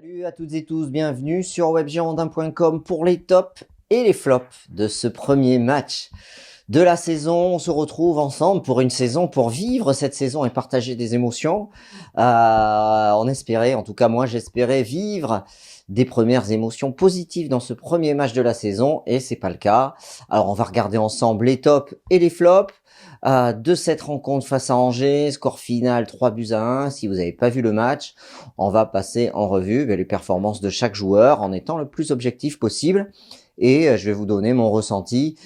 Salut à toutes et tous, bienvenue sur webgirondin.com pour les tops et les flops de ce premier match de la saison. On se retrouve ensemble pour une saison, pour vivre cette saison et partager des émotions. On espérait, en tout cas moi j'espérais vivre des premières émotions positives dans ce premier match de la saison et c'est pas le cas. Alors on va regarder ensemble les tops et les flops de cette rencontre face à Angers, score final 3-1. Si vous n'avez pas vu le match, on va passer en revue les performances de chaque joueur en étant le plus objectif possible. Et je vais vous donner mon ressenti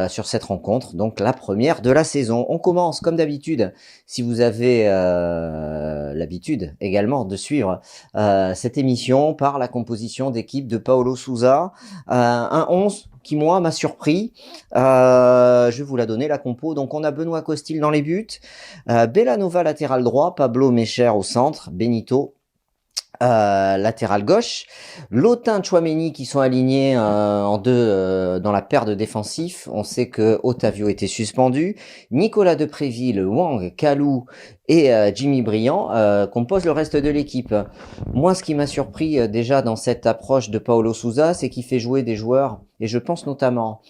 sur cette rencontre, donc la première de la saison. On commence comme d'habitude, si vous avez l'habitude également de suivre cette émission, par la composition d'équipe de Paulo Sousa. Un 11 qui, moi, m'a surpris. Je vais vous la donner, la compo. Donc, on a Benoît Costil dans les buts, Bellanova latéral droit, Pablo Mecher au centre, Benito latéral gauche, Lotin, Tchouaméni qui sont alignés en deux dans la paire de défensifs. On sait que Otavio était suspendu. Nicolas Depréville, Wang, Kalou et Jimmy Briand composent le reste de l'équipe. Moi, ce qui m'a surpris déjà dans cette approche de Paulo Sousa, c'est qu'il fait jouer des joueurs, et je pense notamment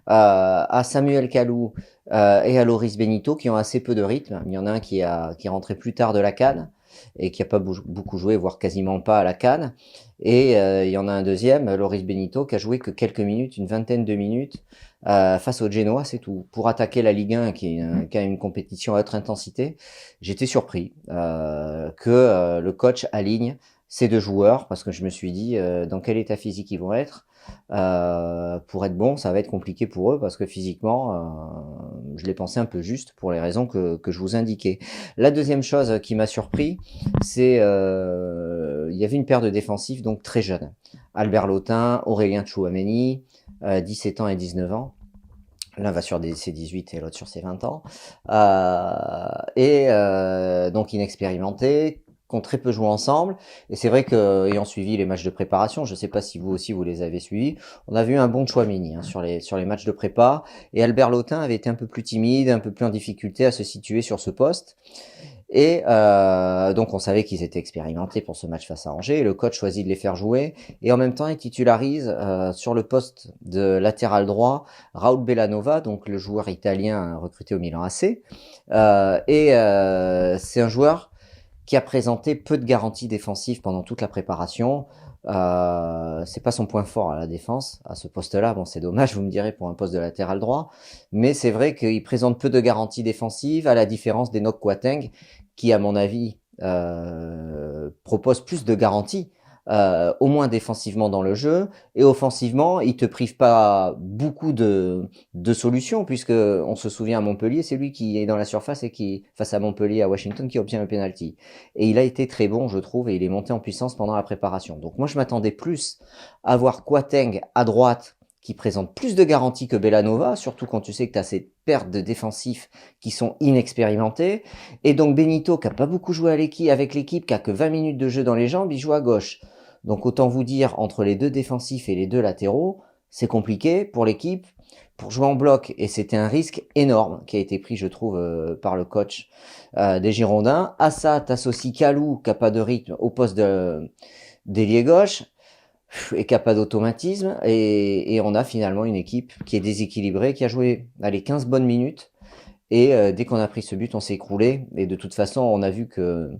à Samuel Kalou et à Loris Benito, qui ont assez peu de rythme. Il y en a un qui est rentré plus tard de la CAN et qui a pas beaucoup joué, voire quasiment pas à la CAN. Et il y en a un deuxième, Loris Benito, qui a joué que quelques minutes, une vingtaine de minutes, face au Genoa, c'est tout. Pour attaquer la Ligue 1, qui a une compétition à haute intensité, j'étais surpris que le coach aligne ces deux joueurs, parce que je me suis dit, dans quel état physique ils vont être. Pour être bon, ça va être compliqué pour eux parce que physiquement, je l'ai pensé un peu juste pour les raisons que je vous indiquais. La deuxième chose qui m'a surpris, c'est il y avait une paire de défensifs donc très jeunes. Albert Lotin, Aurélien Tchouaméni, 17 ans et 19 ans. L'un va sur ses 18 et l'autre sur ses 20 ans. Donc inexpérimentés, qui ont très peu joué ensemble. Et c'est vrai que, ayant suivi les matchs de préparation, je ne sais pas si vous aussi vous les avez suivis, on a vu un bon Tchouaméni sur les matchs de prépa. Et Albert Lotin avait été un peu plus timide, un peu plus en difficulté à se situer sur ce poste. Et donc on savait qu'ils étaient expérimentés pour ce match face à Angers. Et le coach choisit de les faire jouer. Et en même temps, il titularise sur le poste de latéral droit Raoul Bellanova, donc le joueur italien recruté au Milan AC. C'est un joueur qui a présenté peu de garanties défensives pendant toute la préparation. C'est pas son point fort à la défense, à ce poste-là. Bon, c'est dommage, vous me direz, pour un poste de latéral droit. Mais c'est vrai qu'il présente peu de garanties défensives, à la différence d'Enoch Kouateng, qui, à mon avis, propose plus de garanties, au moins défensivement dans le jeu, et offensivement, il te prive pas beaucoup de solutions, puisque on se souvient à Montpellier, c'est lui qui est dans la surface et qui, face à Montpellier, à Washington, qui obtient le penalty. Et il a été très bon, je trouve, et il est monté en puissance pendant la préparation. Donc moi, je m'attendais plus à voir Kouateng à droite, qui présente plus de garanties que Bellanova, surtout quand tu sais que tu as ces pertes de défensifs qui sont inexpérimentés. Et donc Benito, qui a pas beaucoup joué avec l'équipe, qui a que 20 minutes de jeu dans les jambes, il joue à gauche. Donc autant vous dire, entre les deux défensifs et les deux latéraux, c'est compliqué pour l'équipe, pour jouer en bloc. Et c'était un risque énorme qui a été pris, je trouve, par le coach des Girondins. À ça, t'associes Kalou, qui a pas de rythme, au poste d'ailier gauche, et qui a pas d'automatisme. Et on a finalement une équipe qui est déséquilibrée, qui a joué 15 bonnes minutes. Et dès qu'on a pris ce but, on s'est écroulé. Et de toute façon, on a vu que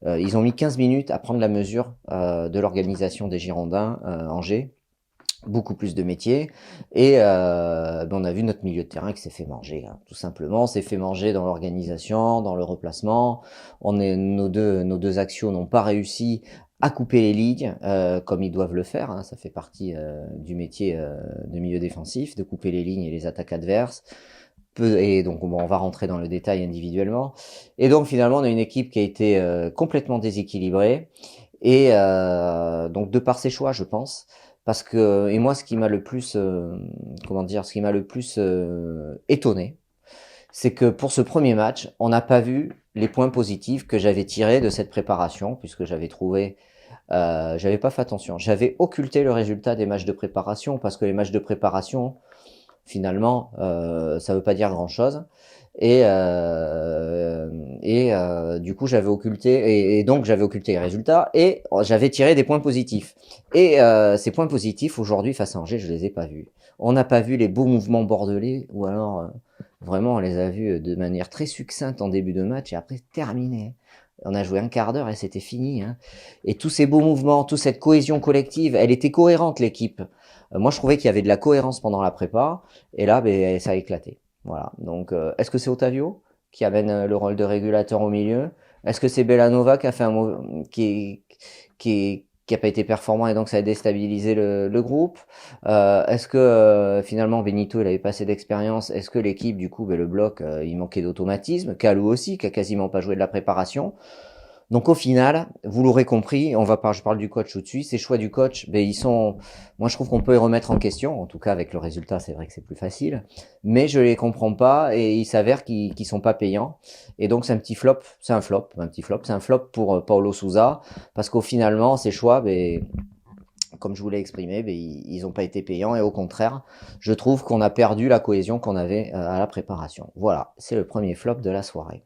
ils ont mis 15 minutes à prendre la mesure de l'organisation des Girondins Angers. Beaucoup plus de métiers. Et on a vu notre milieu de terrain qui s'est fait manger, tout simplement. On s'est fait manger dans l'organisation, dans le replacement. Nos deux axiaux n'ont pas réussi à couper les lignes comme ils doivent le faire. Ça fait partie du métier de milieu défensif, de couper les lignes et les attaques adverses. Et donc on va rentrer dans le détail individuellement. Et donc finalement on a une équipe qui a été complètement déséquilibrée. Et donc de par ses choix, je pense. Parce que, et moi, ce qui m'a le plus, étonné, c'est que pour ce premier match, on n'a pas vu les points positifs que j'avais tirés de cette préparation, puisque j'avais pas fait attention. J'avais occulté le résultat des matchs de préparation, parce que les matchs de préparation finalement, ça veut pas dire grand-chose. Du coup, j'avais occulté, et donc j'avais occulté les résultats, et j'avais tiré des points positifs. Et ces points positifs, aujourd'hui, face à Angers, je les ai pas vus. On n'a pas vu les beaux mouvements bordelais, ou alors, vraiment, on les a vus de manière très succincte en début de match, et après, terminé. On a joué un quart d'heure et c'était fini, hein. Et tous ces beaux mouvements, toute cette cohésion collective, elle était cohérente, l'équipe. Moi, je trouvais qu'il y avait de la cohérence pendant la prépa, et là, ben, ça a éclaté. Voilà. Donc, est-ce que c'est Otavio qui amène le rôle de régulateur au milieu? Est-ce que c'est Bellanova qui a fait qui a pas été performant et donc ça a déstabilisé le groupe? Est-ce que finalement Benito il avait pas assez d'expérience? Est-ce que l'équipe du coup, ben, le bloc, il manquait d'automatisme? Kalou aussi qui a quasiment pas joué de la préparation. Donc au final, vous l'aurez compris, je parle du coach tout de suite, ces choix du coach, ben moi je trouve qu'on peut les remettre en question, en tout cas avec le résultat, c'est vrai que c'est plus facile, mais je les comprends pas et il s'avère qu'ils sont pas payants. Et donc c'est un flop pour Paulo Sousa, parce qu'au finalement, ces choix, ben, comme je vous l'ai exprimé, ben, ils n'ont pas été payants et au contraire, je trouve qu'on a perdu la cohésion qu'on avait à la préparation. Voilà, c'est le premier flop de la soirée.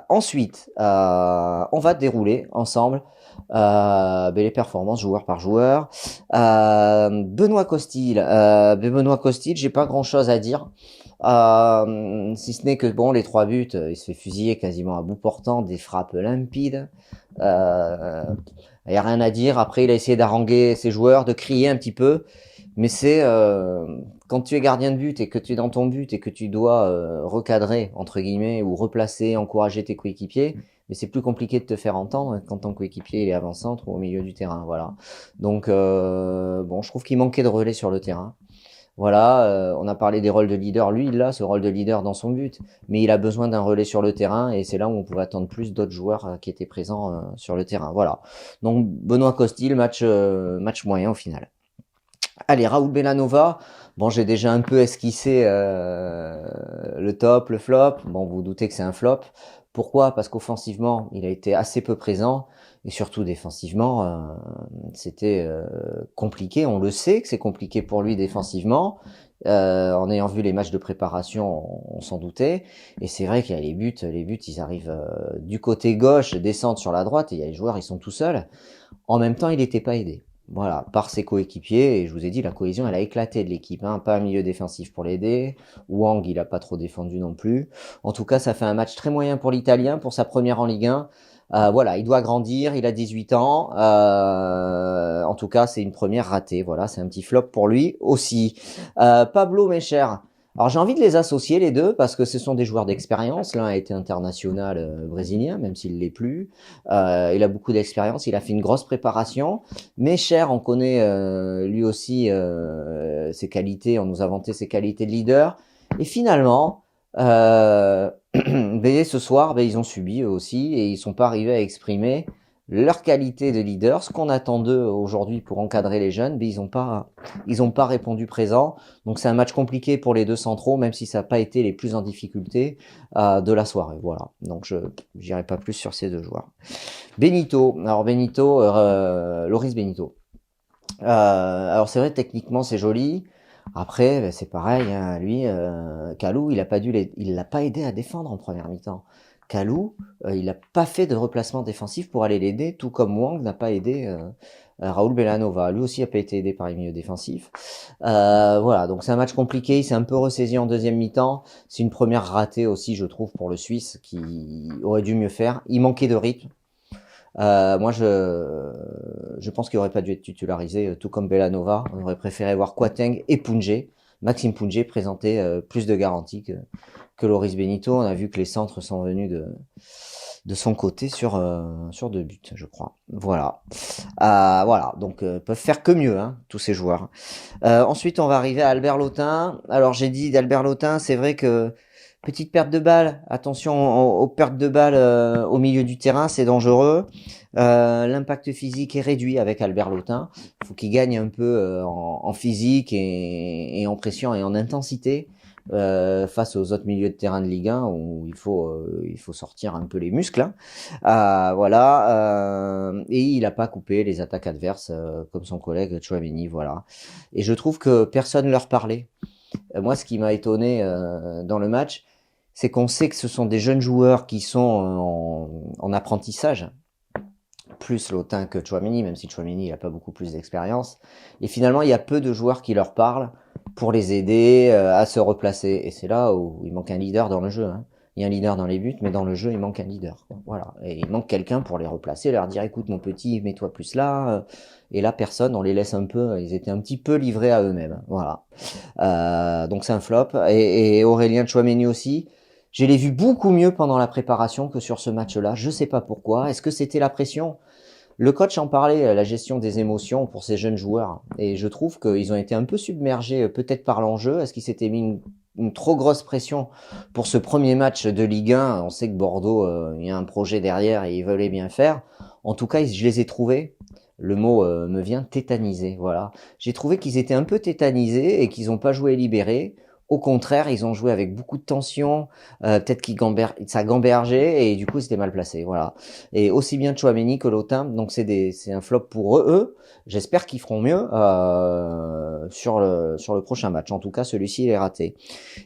Ensuite, on va dérouler ensemble les performances joueur par joueur. Benoît Costil, j'ai pas grand chose à dire. Si ce n'est que bon, les 3 buts, il se fait fusiller quasiment à bout portant, des frappes limpides. Il y a rien à dire. Après, il a essayé d'haranguer ses joueurs, de crier un petit peu. Mais c'est quand tu es gardien de but et que tu es dans ton but et que tu dois recadrer entre guillemets ou replacer, encourager tes coéquipiers, mais c'est plus compliqué de te faire entendre quand ton coéquipier il est avant-centre ou au milieu du terrain, voilà. Donc bon, je trouve qu'il manquait de relais sur le terrain. Voilà, on a parlé des rôles de leader. Lui, il a ce rôle de leader dans son but, mais il a besoin d'un relais sur le terrain et c'est là où on pouvait attendre plus d'autres joueurs qui étaient présents sur le terrain. Voilà. Donc Benoît Costil, match moyen au final. Allez, Raoul Bellanova. Bon, j'ai déjà un peu esquissé le top, le flop. Bon, vous vous doutez que c'est un flop. Pourquoi? Parce qu'offensivement, il a été assez peu présent. Et surtout défensivement, c'était compliqué. On le sait que c'est compliqué pour lui défensivement. En ayant vu les matchs de préparation, on s'en doutait. Et c'est vrai qu'il y a les buts, ils arrivent du côté gauche, descendent sur la droite, et il y a les joueurs, ils sont tout seuls. En même temps, il n'était pas aidé. Voilà, par ses coéquipiers, et je vous ai dit, la cohésion, elle a éclaté de l'équipe, hein, pas un milieu défensif pour l'aider, Wang, il a pas trop défendu non plus. En tout cas, ça fait un match très moyen pour l'Italien, pour sa première en Ligue 1. Voilà, il doit grandir, il a 18 ans, en tout cas, c'est une première ratée, voilà, c'est un petit flop pour lui aussi. Pablo Mecher, alors j'ai envie de les associer les deux parce que ce sont des joueurs d'expérience. L'un a été international brésilien, même s'il l'est plus. Il a beaucoup d'expérience, il a fait une grosse préparation. Mais Cher, on connaît lui aussi ses qualités, on nous a vanté ses qualités de leader. Et finalement, ce soir, ils ont subi eux aussi et ils sont pas arrivés à exprimer leur qualité de leader, ce qu'on attend d'eux aujourd'hui pour encadrer les jeunes, mais ils ont pas répondu présent. Donc c'est un match compliqué pour les deux centraux, même si ça n'a pas été les plus en difficulté de la soirée. Voilà. Donc je n'irai pas plus sur ces deux joueurs. Benito. Alors Benito, Loris Benito. Alors c'est vrai, techniquement c'est joli. Après, c'est pareil, hein, lui, Kalou, il l'a pas aidé à défendre en première mi-temps. Kalou, il n'a pas fait de replacement défensif pour aller l'aider, tout comme Wang n'a pas aidé Raoul Bellanova. Lui aussi n'a pas été aidé par les milieux défensifs. Voilà, donc c'est un match compliqué, il s'est un peu ressaisi en deuxième mi-temps. C'est une première ratée aussi, je trouve, pour le Suisse, qui aurait dû mieux faire. Il manquait de rythme. Moi, je pense qu'il aurait pas dû être titularisé, tout comme Bellanova. On aurait préféré voir Kouateng et Pounjé, Maxime Pounjé, présenter plus de garanties que Loris Benito. On a vu que les centres sont venus de son côté sur 2 buts, je crois. Voilà. Voilà. Donc, peuvent faire que mieux, hein, tous ces joueurs. Ensuite, on va arriver à Albert Lotin. Alors, j'ai dit d'Albert Lotin, c'est vrai que Petite perte de balle, attention aux pertes de balle au milieu du terrain, c'est dangereux. L'impact physique est réduit avec Albert Lotin. Il faut qu'il gagne un peu en physique et en pression et en intensité face aux autres milieux de terrain de Ligue 1 où il faut sortir un peu les muscles. Hein. Et il n'a pas coupé les attaques adverses comme son collègue Tchouaméni. Voilà. Et je trouve que personne leur parlait. Moi, ce qui m'a étonné dans le match, c'est qu'on sait que ce sont des jeunes joueurs qui sont en apprentissage, plus Lotin que Tchouaméni, même si Tchouaméni n'a pas beaucoup plus d'expérience. Et finalement, il y a peu de joueurs qui leur parlent pour les aider à se replacer. Et c'est là où il manque un leader dans le jeu. Hein. Il y a un leader dans les buts, mais dans le jeu, il manque un leader. Voilà. Et il manque quelqu'un pour les replacer, leur dire, écoute mon petit, mets-toi plus là. Et là, personne, on les laisse un peu, ils étaient un petit peu livrés à eux-mêmes. Voilà. Donc c'est un flop. Et Aurélien Tchouaméni aussi. Je l'ai vu beaucoup mieux pendant la préparation que sur ce match-là. Je sais pas pourquoi. Est-ce que c'était la pression? Le coach en parlait, la gestion des émotions pour ces jeunes joueurs. Et je trouve qu'ils ont été un peu submergés peut-être par l'enjeu. Est-ce qu'ils s'étaient mis une trop grosse pression pour ce premier match de Ligue 1? On sait que Bordeaux, il y a un projet derrière et ils veulent bien faire. En tout cas, je les ai trouvés. Le mot me vient tétanisé. Voilà. J'ai trouvé qu'ils étaient un peu tétanisés et qu'ils n'ont pas joué libéré. Au contraire, ils ont joué avec beaucoup de tension, peut-être ça a gambergé et du coup c'était mal placé, voilà. Et aussi bien Tchouaméni que Lotin, donc c'est un flop pour eux. J'espère qu'ils feront mieux sur le prochain match. En tout cas, celui-ci il est raté.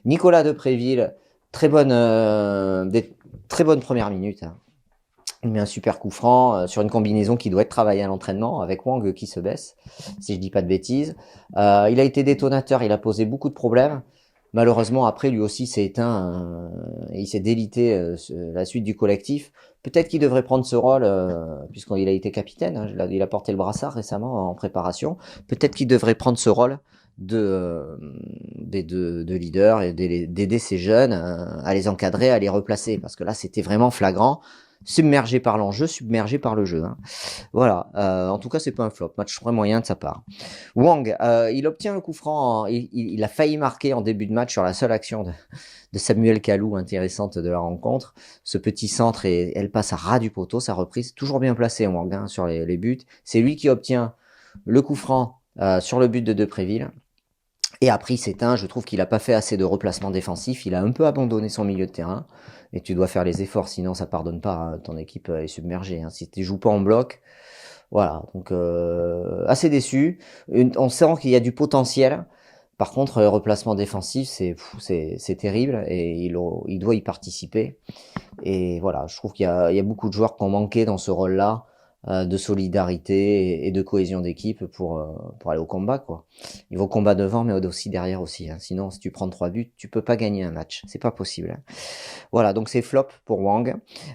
Nicolas Depréville, très bonne première minute. Hein. Il met un super coup franc sur une combinaison qui doit être travaillée à l'entraînement avec Wang qui se baisse, si je dis pas de bêtises. Il a été détonateur, il a posé beaucoup de problèmes. Malheureusement, après, lui aussi s'est éteint et il s'est délité la suite du collectif. Peut-être qu'il devrait prendre ce rôle, puisqu'il a été capitaine. Hein, il a porté le brassard récemment en préparation. Peut-être qu'il devrait prendre ce rôle de leader et d'aider ces jeunes à les encadrer, à les replacer. Parce que là, c'était vraiment flagrant. Submergé par l'enjeu, submergé par le jeu. Hein. Voilà. En tout cas, c'est pas un flop. Match très moyen de sa part. Wang, il obtient le coup franc. Il a failli marquer en début de match sur la seule action de Samuel Kalou intéressante de la rencontre. Ce petit centre et elle passe à ras du poteau. Sa reprise toujours bien placée Wang hein, sur les buts. C'est lui qui obtient le coup franc sur le but de Depréville. Et après, il s'éteint. Je trouve qu'il n'a pas fait assez de replacement défensif. Il a un peu abandonné son milieu de terrain. Et tu dois faire les efforts, sinon ça pardonne pas. Hein. Ton équipe est submergée. Hein. Si tu joues pas en bloc, voilà. Donc assez déçu. On sent qu'il y a du potentiel. Par contre, le replacement défensif, c'est terrible et il doit y participer. Et voilà, je trouve qu'il y a beaucoup de joueurs qui ont manqué dans ce rôle-là de solidarité et de cohésion d'équipe pour aller au combat quoi. Il va au combat devant mais aussi derrière aussi hein. Sinon si tu prends 3 buts, tu peux pas gagner un match, c'est pas possible. Hein. Voilà, donc c'est flop pour Wang.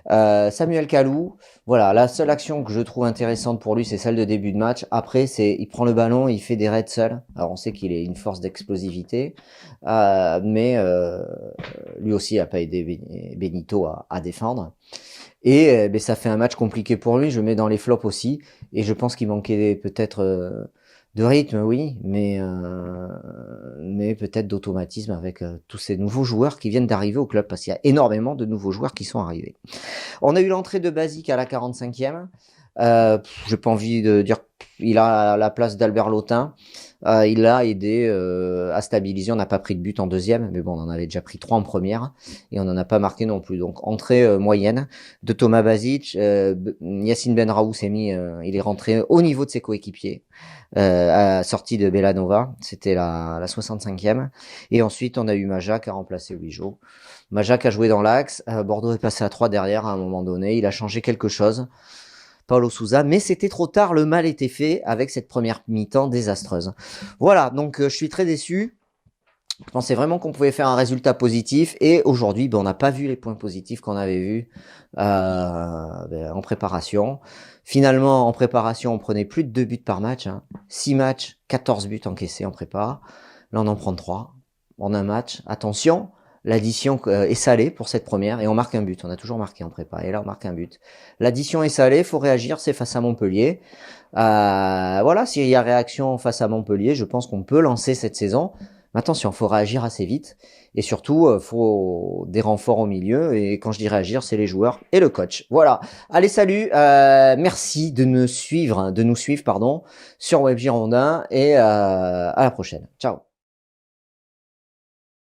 Samuel Kalou, voilà, la seule action que je trouve intéressante pour lui, c'est celle de début de match. Après, il prend le ballon, il fait des raids seul. Alors on sait qu'il est une force d'explosivité, mais lui aussi a pas aidé Benito à défendre. Et ben, ça fait un match compliqué pour lui, je le mets dans les flops aussi, et je pense qu'il manquait peut-être de rythme, oui, mais peut-être d'automatisme avec tous ces nouveaux joueurs qui viennent d'arriver au club, parce qu'il y a énormément de nouveaux joueurs qui sont arrivés. On a eu l'entrée de Basic à la 45e, j'ai pas envie de dire il a la place d'Albert Lotin. Il a aidé à stabiliser. On n'a pas pris de but en deuxième, mais bon, on en avait déjà pris 3 en première et on n'en a pas marqué non plus. Donc entrée moyenne de Thomas Basic. Yacine Benraou s'est mis, il est rentré au niveau de ses coéquipiers. Sortie de Bellanova, c'était la 65e. Et ensuite, on a eu Majak à remplacer Louis-Jo. Majak a joué dans l'axe. Bordeaux est passé à 3 derrière à un moment donné. Il a changé quelque chose. Paulo Sousa, mais c'était trop tard, le mal était fait avec cette première mi-temps désastreuse. Voilà, donc je suis très déçu. Je pensais vraiment qu'on pouvait faire un résultat positif et aujourd'hui, on n'a pas vu les points positifs qu'on avait vus en préparation. Finalement, en préparation, on prenait plus de 2 buts par match. 6 matchs, 14 buts encaissés en prépa. Là, on en prend 3 en un match. Attention, l'addition est salée pour cette première et on marque un but. On a toujours marqué en prépa et là on marque un but. L'addition est salée, faut réagir, c'est face à Montpellier. Voilà, s'il y a réaction face à Montpellier, je pense qu'on peut lancer cette saison. Mais attention, faut réagir assez vite. Et surtout, faut des renforts au milieu. Et quand je dis réagir, c'est les joueurs et le coach. Voilà. Allez, salut. Merci de nous suivre, pardon, sur Web Girondin. Et à la prochaine. Ciao.